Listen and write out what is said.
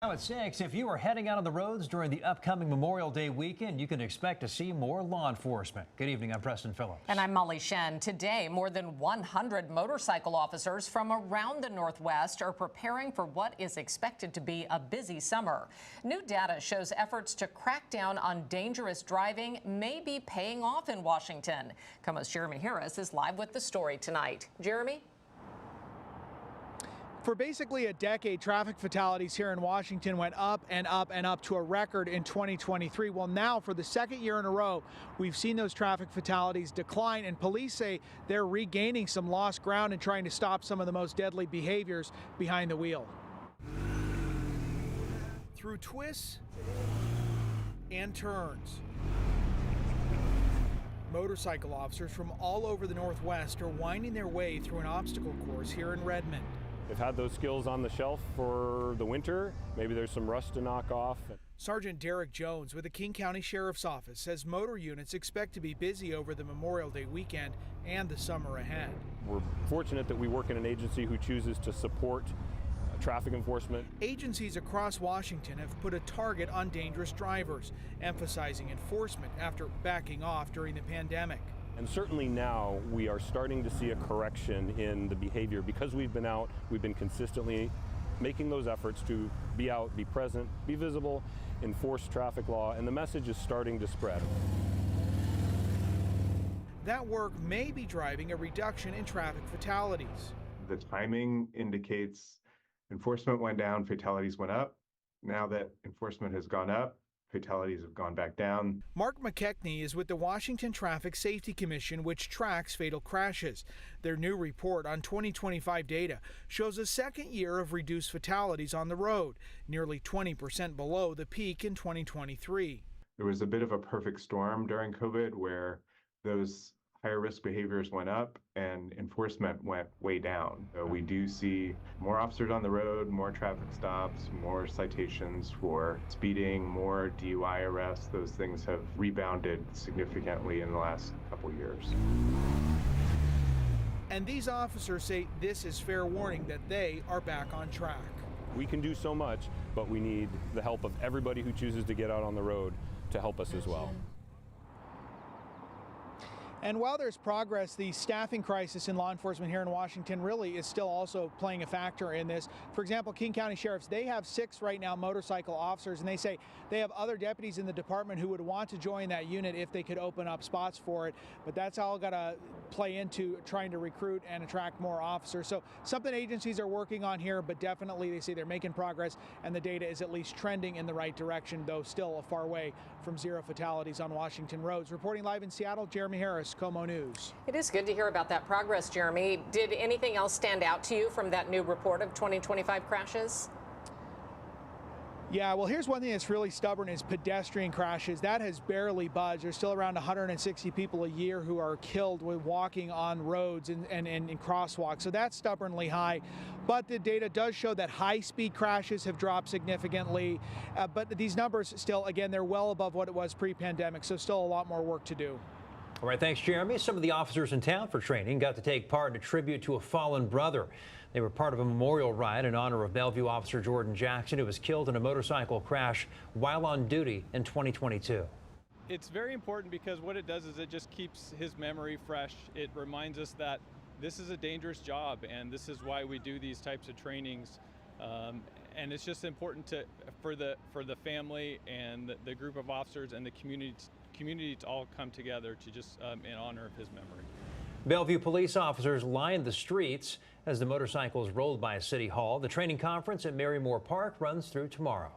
Now at 6, if you are heading out on the roads during the upcoming Memorial Day weekend, you can expect to see more law enforcement. Good evening, I'm Preston Phillips. And I'm Molly Shen. Today, more than 100 motorcycle officers from around the Northwest are preparing for what is expected to be a busy summer. New data shows efforts to crack down on dangerous driving may be paying off in Washington. KOMO's Jeremy Harris is live with the story tonight. Jeremy? For basically a decade, traffic fatalities here in Washington went up and up and up to a record in 2023. Well, now for the second year in a row, we've seen those traffic fatalities decline, and police say they're regaining some lost ground and trying to stop some of the most deadly behaviors behind the wheel. Through twists and turns, motorcycle officers from all over the Northwest are winding their way through an obstacle course here in Redmond. They've had those skills on the shelf for the winter. Maybe there's some rust to knock off. Sgt Derek Jones with the King County Sheriff's Office says motor units expect to be busy over the Memorial Day weekend and the summer ahead. We're fortunate that we work in an agency who chooses to support traffic enforcement. Agencies across Washington have put a target on dangerous drivers, emphasizing enforcement after backing off during the pandemic. And certainly now we are starting to see a correction in the behavior because we've been out, we've been consistently making those efforts to be out, be present, be visible, enforce traffic law, and the message is starting to spread. That work may be driving a reduction in traffic fatalities. The timing indicates enforcement went down, fatalities went up. Now that enforcement has gone up, fatalities have gone back down. Mark McKechnie is with the Washington Traffic Safety Commission, which tracks fatal crashes. Their new report on 2025 data shows a second year of reduced fatalities on the road, nearly 20% below the peak in 2023. There was a bit of a perfect storm during COVID where those higher risk behaviors went up and enforcement went way down. So we do see more officers on the road, more traffic stops, more citations for speeding, more DUI arrests. Those things have rebounded significantly in the last couple years. And these officers say this is fair warning that they are back on track. We can do so much, but we need the help of everybody who chooses to get out on the road to help us as well. And while there's progress, the staffing crisis in law enforcement here in Washington really is still also playing a factor in this. For example, King County Sheriffs, they have 6 right now motorcycle officers, and they say they have other deputies in the department who would want to join that unit if they could open up spots for it. But that's all got to play into trying to recruit and attract more officers. So something agencies are working on here, but definitely they say they're making progress, and the data is at least trending in the right direction, though still a far way from 0 fatalities on Washington roads. Reporting live in Seattle, Jeremy Harris, KOMO News. It is good to hear about that progress, Jeremy. Did anything else stand out to you from that new report of 2025 crashes? Yeah, well, here's one thing that's really stubborn is pedestrian crashes. That has barely budged. There's still around 160 people a year who are killed with walking on roads and crosswalks. So that's stubbornly high. But the data does show that high-speed crashes have dropped significantly. But these numbers still, again, they're well above what it was pre-pandemic. So still a lot more work to do. All right, thanks, Jeremy. Some of the officers in town for training got to take part in a tribute to a fallen brother. They were part of a memorial ride in honor of Bellevue officer Jordan Jackson, who was killed in a motorcycle crash while on duty in 2022. It's very important because what it does is it just keeps his memory fresh. It reminds us that this is a dangerous job, and this is why we do these types of trainings. And it's just important for the family and the group of officers and the community to all come together to just in honor of his memory. Bellevue police officers lined the streets as the motorcycles rolled by City Hall. The training conference at Mary Moore Park runs through tomorrow.